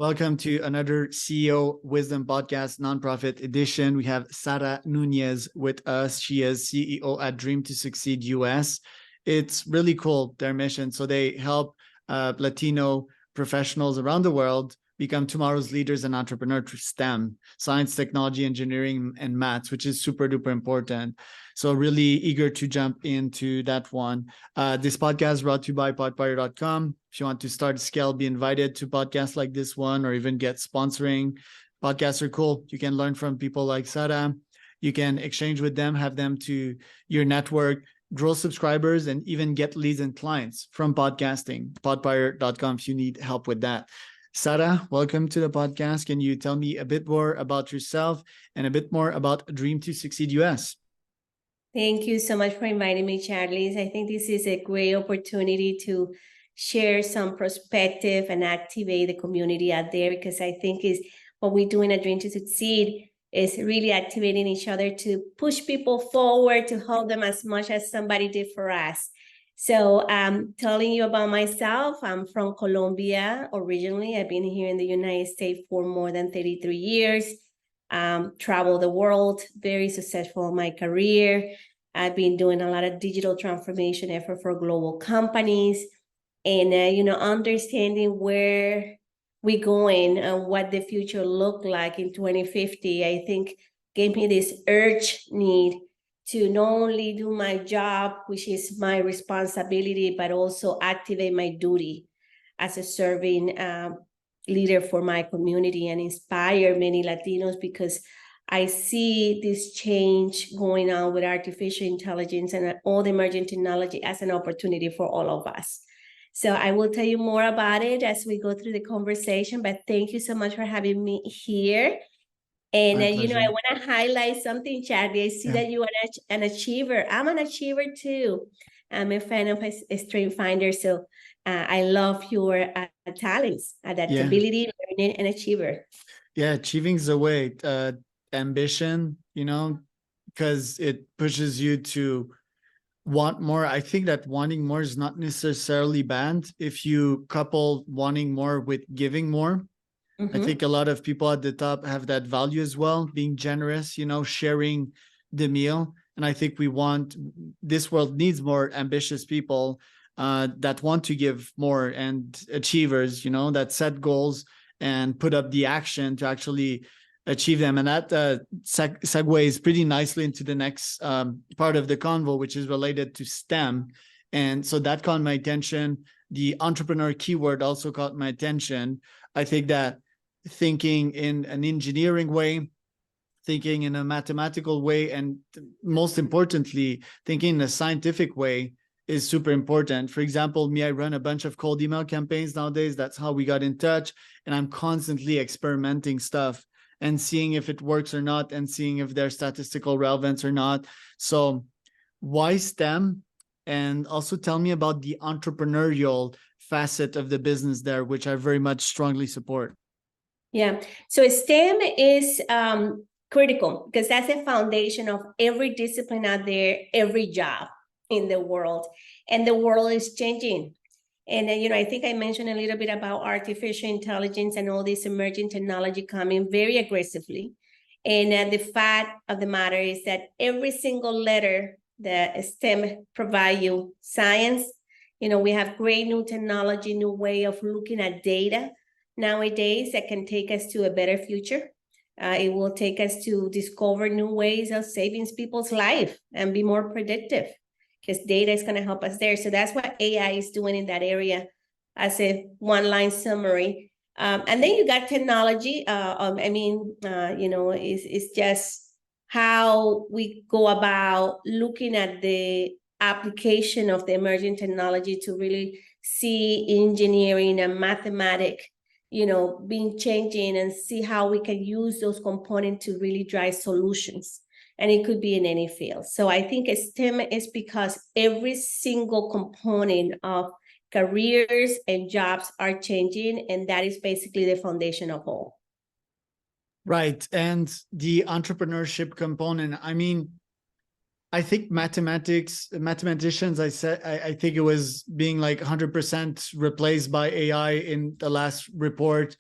Welcome to another CEO Wisdom Podcast Nonprofit Edition. We have Sara Nunez with us. She is CEO at Dream to Succeed US. It's really cool, their mission. So they help Latino professionals around the world become tomorrow's leaders and entrepreneurs through STEM, science, technology, engineering, and maths, which is super duper important. So really eager to jump into that one. This podcast is brought to you by podfire.com. If you want to start, scale, be invited to podcasts like this one, or even get sponsoring. Podcasts are cool. You can learn from people like Sara. You can exchange with them, have them to your network, grow subscribers, and even get leads and clients from podcasting. Podfire.com if you need help with that. Sara, welcome to the podcast. Can you tell me a bit more about yourself and a bit more about Dream to Succeed US? Thank you so much for inviting me, Charlie. I think this is a great opportunity to share some perspective and activate the community out there, because I think is what we're doing at Dream to Succeed is really activating each other to push people forward, to help them as much as somebody did for us. So telling you about myself, I'm from Colombia originally. I've been here in the United States for more than 33 years. Traveled the world, very successful in my career. I've been doing a lot of digital transformation effort for global companies, and understanding where we're going and what the future look like in 2050. I think gave me this urge need to not only do my job, which is my responsibility, but also activate my duty as a serving leader for my community and inspire many Latinos, because I see this change going on with artificial intelligence and all the emerging technology as an opportunity for all of us. So I will tell you more about it as we go through the conversation, but thank you so much for having me here. And, I want to highlight something, Charlie. I see that you are an achiever. I'm an achiever too. I'm a fan of a Strength Finder. So I love your talents, adaptability, learning, and achiever. Yeah, achieving's the way. Ambition, because it pushes you to want more. I think that wanting more is not necessarily bad if you couple wanting more with giving more. I think a lot of people at the top have that value as well, being generous, sharing the meal. And I think this world needs more ambitious people that want to give more, and achievers, that set goals and put up the action to actually achieve them. And that segues pretty nicely into the next part of the convo, which is related to STEM. And so that caught my attention. The entrepreneur keyword also caught my attention. I think that thinking in an engineering way, thinking in a mathematical way, and most importantly, thinking in a scientific way is super important. For example, I run a bunch of cold email campaigns nowadays. That's how we got in touch. And I'm constantly experimenting stuff and seeing if it works or not, and seeing if there's statistical relevance or not. So why STEM? And also tell me about the entrepreneurial facet of the business there, which I very much strongly support. Yeah, so STEM is critical, because that's the foundation of every discipline out there, every job in the world. And the world is changing. And I think I mentioned a little bit about artificial intelligence and all this emerging technology coming very aggressively. And the fact of the matter is that every single letter that STEM provide you, science, we have great new technology, new way of looking at data nowadays that can take us to a better future. It will take us to discover new ways of saving people's life and be more predictive, because data is going to help us there. So that's what AI is doing in that area, as a one-line summary. And then you got technology. It's just how we go about looking at the application of the emerging technology to really see engineering and mathematics being changing, and see how we can use those components to really drive solutions. And it could be in any field. So I think STEM is because every single component of careers and jobs are changing, and that is basically the foundation of all. Right. And the entrepreneurship component, I think mathematicians, I think it was being like 100% replaced by AI in the last report.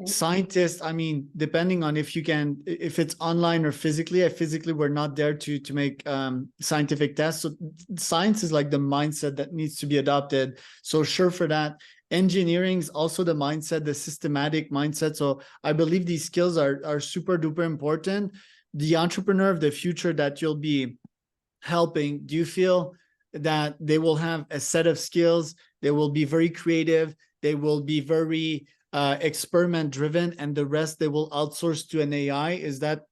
scientists, I mean, depending on if you can, if it's online or physically, physically we're not there to make scientific tests. So science is like the mindset that needs to be adopted. So sure for that. Engineering is also the mindset, the systematic mindset. So I believe these skills are super duper important. The entrepreneur of the future that you'll be helping, do you feel that they will have a set of skills? They will be very creative. They will be very experiment driven, and the rest they will outsource to an AI. Is that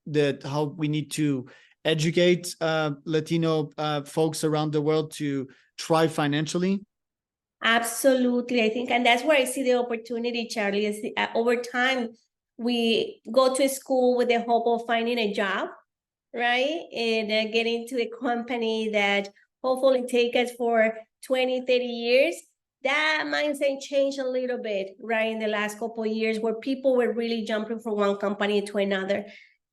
how we need to educate Latino folks around the world to thrive financially? Absolutely. I think, and that's where I see the opportunity, Charlie, is over time, we go to school with the hope of finding a job, right? And getting to a company that hopefully take us for 20, 30 years. That mindset changed a little bit, right? In the last couple of years, where people were really jumping from one company to another.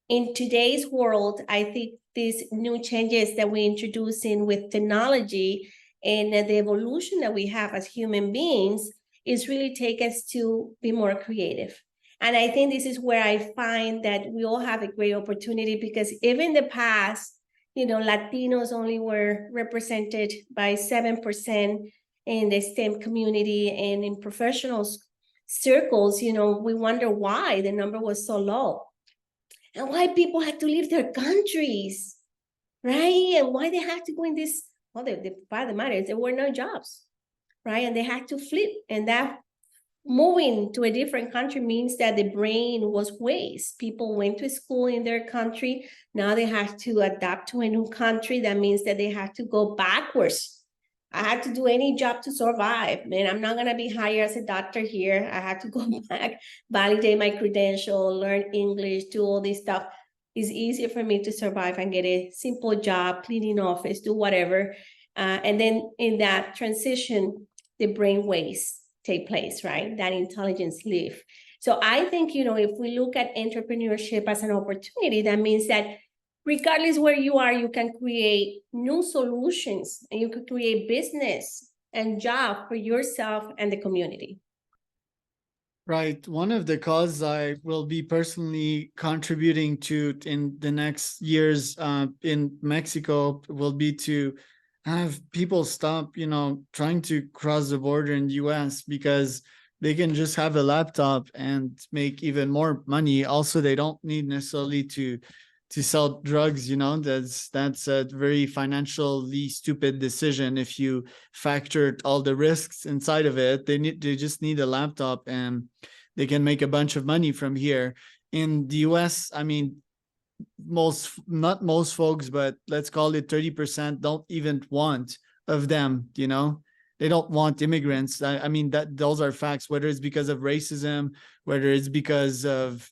In today's world, I think these new changes that we're introducing with technology and the evolution that we have as human beings is really take us to be more creative. And I think this is where I find that we all have a great opportunity, because even in the past, Latinos only were represented by 7% in the STEM community and in professional circles. We wonder why the number was so low and why people had to leave their countries, right? And why they had to go in this, well, the fact of the matter is there were no jobs, right? And they had to flip. And that moving to a different country means that the brain was waste. People went to school in their country. Now they have to adapt to a new country. That means that they have to go backwards. I had to do any job to survive. Man, I'm not going to be hired as a doctor here. I had to go back, validate my credential, learn English, do all this stuff. It's easier for me to survive and get a simple job, cleaning office, do whatever. And then in that transition, the brain waste take place, right? That intelligence leave. So I think, if we look at entrepreneurship as an opportunity, that means that regardless where you are, you can create new solutions and you could create business and job for yourself and the community. Right. One of the causes I will be personally contributing to in the next years in Mexico will be to have people stop, trying to cross the border in the US, because they can just have a laptop and make even more money. Also, they don't need necessarily to sell drugs. That's a very financially stupid decision if you factored all the risks inside of it. They just need a laptop and they can make a bunch of money from here. In the US, I mean, not most folks, but let's call it 30% don't even want of them. They don't want immigrants. I mean, that those are facts, whether it's because of racism, whether it's because of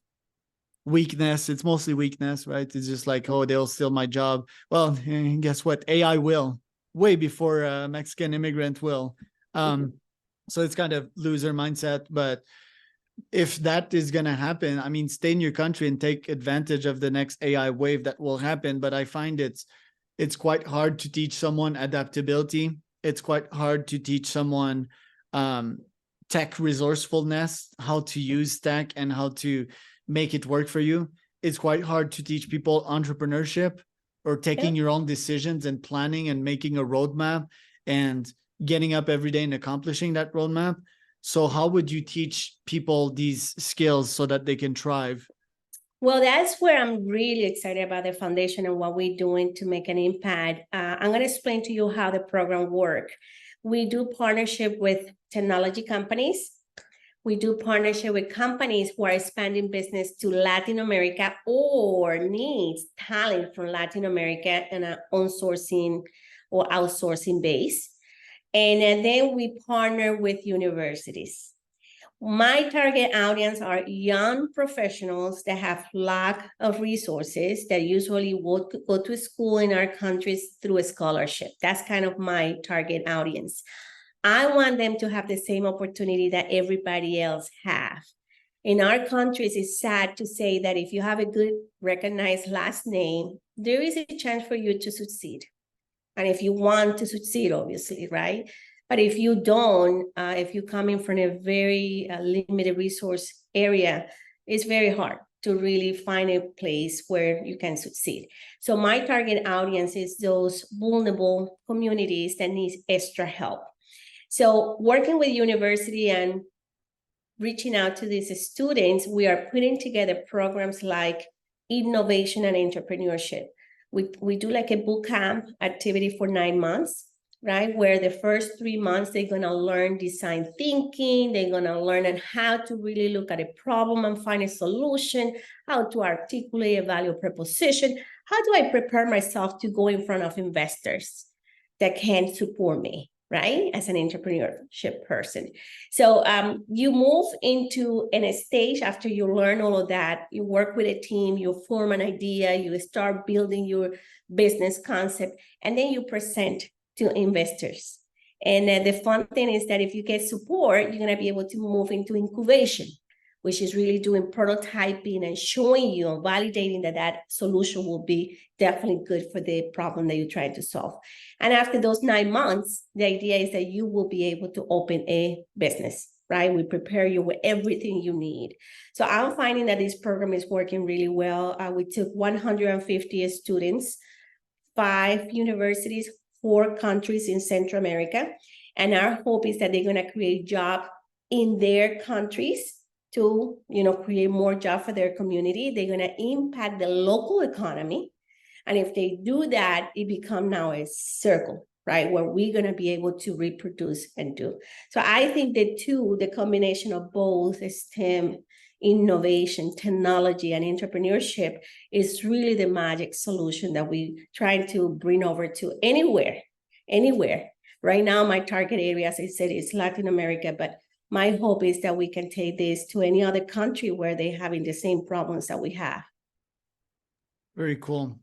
weakness. It's mostly weakness, right? It's just like, oh, they'll steal my job. Well, guess what? AI will, way before a Mexican immigrant will. So it's kind of loser mindset. But if that is going to happen, I mean, stay in your country and take advantage of the next AI wave that will happen. But I find it's quite hard to teach someone adaptability. It's quite hard to teach someone tech resourcefulness, how to use tech and how to make it work for you. It's quite hard to teach people entrepreneurship or taking your own decisions and planning and making a roadmap and getting up every day and accomplishing that roadmap. So how would you teach people these skills so that they can thrive? Well, that's where I'm really excited about the foundation and what we're doing to make an impact. I'm going to explain to you how the program works. We do partnership with technology companies. We do partnership with companies who are expanding business to Latin America or needs talent from Latin America and an on-sourcing or outsourcing base. And then we partner with universities. My target audience are young professionals that have lack of resources that usually would go to school in our countries through a scholarship. That's kind of my target audience. I want them to have the same opportunity that everybody else have. In our countries, it's sad to say that if you have a good recognized last name, there is a chance for you to succeed. And if you want to succeed, obviously, right? But if you don't, if you're coming from a very limited resource area, it's very hard to really find a place where you can succeed. So my target audience is those vulnerable communities that need extra help. So working with university and reaching out to these students, we are putting together programs like innovation and entrepreneurship. We do like a boot camp activity for 9 months, right? Where the first 3 months, they're gonna learn design thinking, they're gonna learn on how to really look at a problem and find a solution, how to articulate a value proposition, how do I prepare myself to go in front of investors that can support me, right? As an entrepreneurship person. So you move into a stage after you learn all of that, you work with a team, you form an idea, you start building your business concept, and then you present to investors. And the fun thing is that if you get support, you're gonna be able to move into incubation, which is really doing prototyping and showing you and validating that that solution will be definitely good for the problem that you're trying to solve. And after those 9 months, the idea is that you will be able to open a business, right? We prepare you with everything you need. So I'm finding that this program is working really well. We took 150 students, 5 universities, 4 countries in Central America. And our hope is that they're gonna create jobs in their countries to, create more jobs for their community. They're gonna impact the local economy. And if they do that, it becomes now a circle, right? Where we're gonna be able to reproduce and do. So I think the combination of both STEM, innovation, technology, and entrepreneurship is really the magic solution that we try to bring over to anywhere. Right now, my target area, as I said, is Latin America, but my hope is that we can take this to any other country where they're having the same problems that we have. Very cool.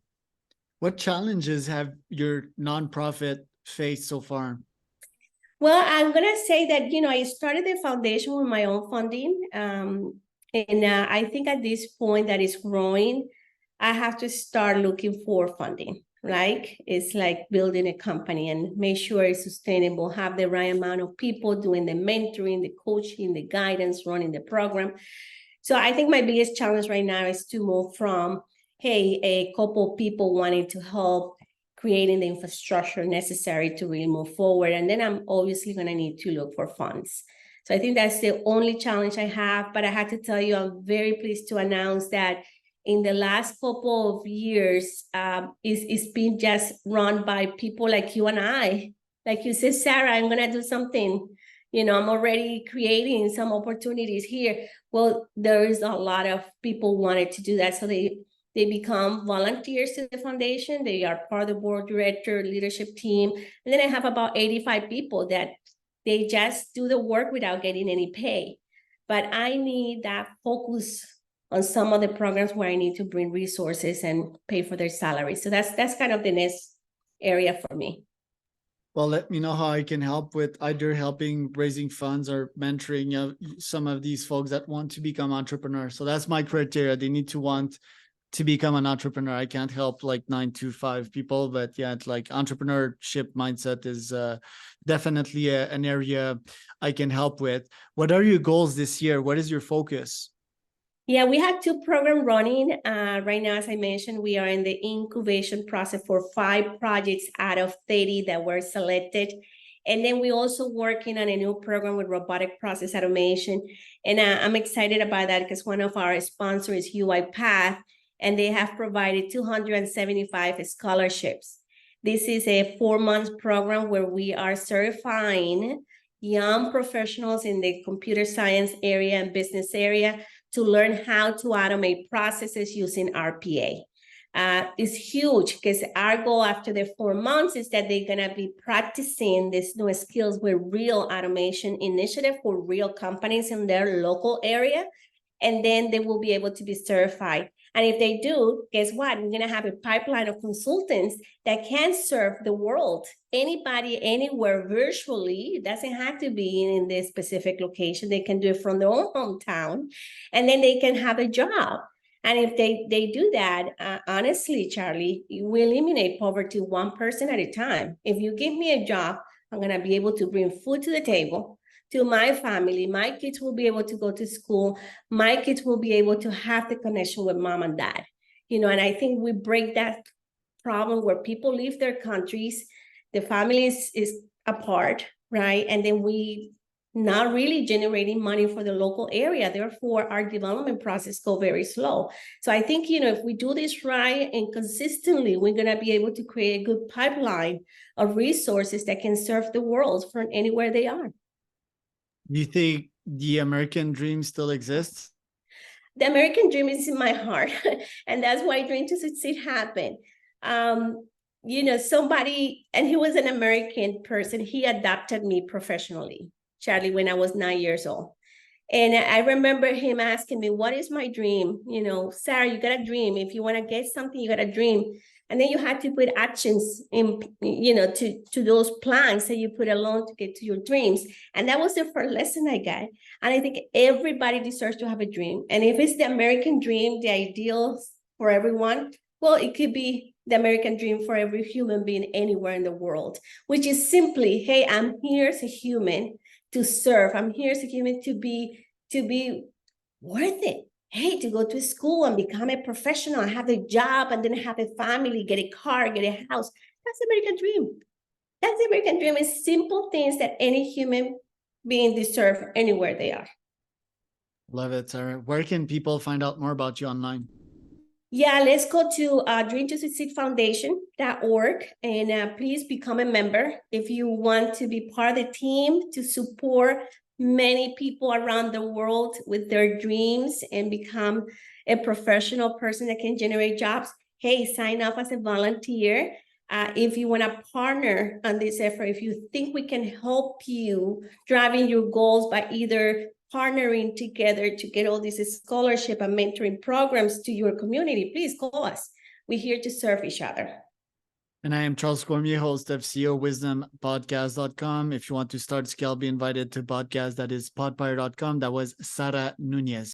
What challenges have your nonprofit faced so far? Well, I'm going to say that, I started the foundation with my own funding. And I think at this point that it's growing, I have to start looking for funding, right? It's like building a company and make sure it's sustainable, have the right amount of people doing the mentoring, the coaching, the guidance, running the program. So I think my biggest challenge right now is to move from, hey, a couple of people wanting to help creating the infrastructure necessary to really move forward. And then I'm obviously going to need to look for funds. So I think that's the only challenge I have. But I have to tell you, I'm very pleased to announce that in the last couple of years, it's been just run by people like you and I. Like you said, Sarah, I'm going to do something. I'm already creating some opportunities here. Well, there is a lot of people wanted to do that. So they become volunteers to the foundation. They are part of the board director, leadership team. And then I have about 85 people that they just do the work without getting any pay. But I need that focus on some of the programs where I need to bring resources and pay for their salaries. So that's kind of the next area for me. Well, let me know how I can help with either helping raising funds or mentoring some of these folks that want to become entrepreneurs. So that's my criteria. They need to want to become an entrepreneur. I can't help like 9 to 5 people, but yeah, it's like entrepreneurship mindset is definitely an area I can help with. What are your goals this year? What is your focus? Yeah, we have 2 programs running. Right now, as I mentioned, we are in the incubation process for 5 projects out of 30 that were selected. And then we're also working on a new program with Robotic Process Automation. And I'm excited about that because one of our sponsors is UiPath, and they have provided 275 scholarships. This is a 4-month program where we are certifying young professionals in the computer science area and business area to learn how to automate processes using RPA. It's huge because our goal after the 4 months is that they're going to be practicing these new skills with real automation initiative for real companies in their local area. And then they will be able to be certified. And if they do, guess what? We're going to have a pipeline of consultants that can serve the world. Anybody, anywhere, virtually. It doesn't have to be in this specific location. They can do it from their own hometown, and then they can have a job. And if they do that, honestly, Charlie, we eliminate poverty 1 person at a time. If you give me a job, I'm going to be able to bring food to the table to my family. My kids will be able to go to school. My kids will be able to have the connection with mom and dad. And I think we break that problem where people leave their countries, the family is apart, right? And then we not really generating money for the local area. Therefore, our development process go very slow. So I think, if we do this right and consistently, we're going to be able to create a good pipeline of resources that can serve the world from anywhere they are. Do you think the American dream still exists? The American dream is in my heart, and that's why Dream to Succeed happened. Somebody, and he was an American person, he adopted me professionally, Charlie, when I was 9 years old. And I remember him asking me, what is my dream? Sarah, you got a dream. If you want to get something, you got a dream. And then you had to put actions in, to those plans that you put along to get to your dreams. And that was the first lesson I got. And I think everybody deserves to have a dream. And if it's the American dream, the ideal for everyone, well, it could be the American dream for every human being anywhere in the world, which is simply, hey, I'm here as a human to serve. I'm here as a human to be worth it. Hey, to go to school and become a professional, have a job, and then have a family, get a car, get a house. That's the American dream. That's the American dream. Is simple things that any human being deserve anywhere they are. Love it, Sarah. Where can people find out more about you online? Yeah, let's go to Dream to Succeed Foundation.org and please become a member if you want to be part of the team to support many people around the world with their dreams and become a professional person that can generate jobs. Hey, sign up as a volunteer. If you want to partner on this effort, if you think we can help you driving your goals by either partnering together to get all these scholarship and mentoring programs to your community, please call us. We're here to serve each other. And I am Charles Cormier, host of CEOWisdomPodcast.com. If you want to start scale, be invited to podcast that is podpire.com. That was Sara Nunez.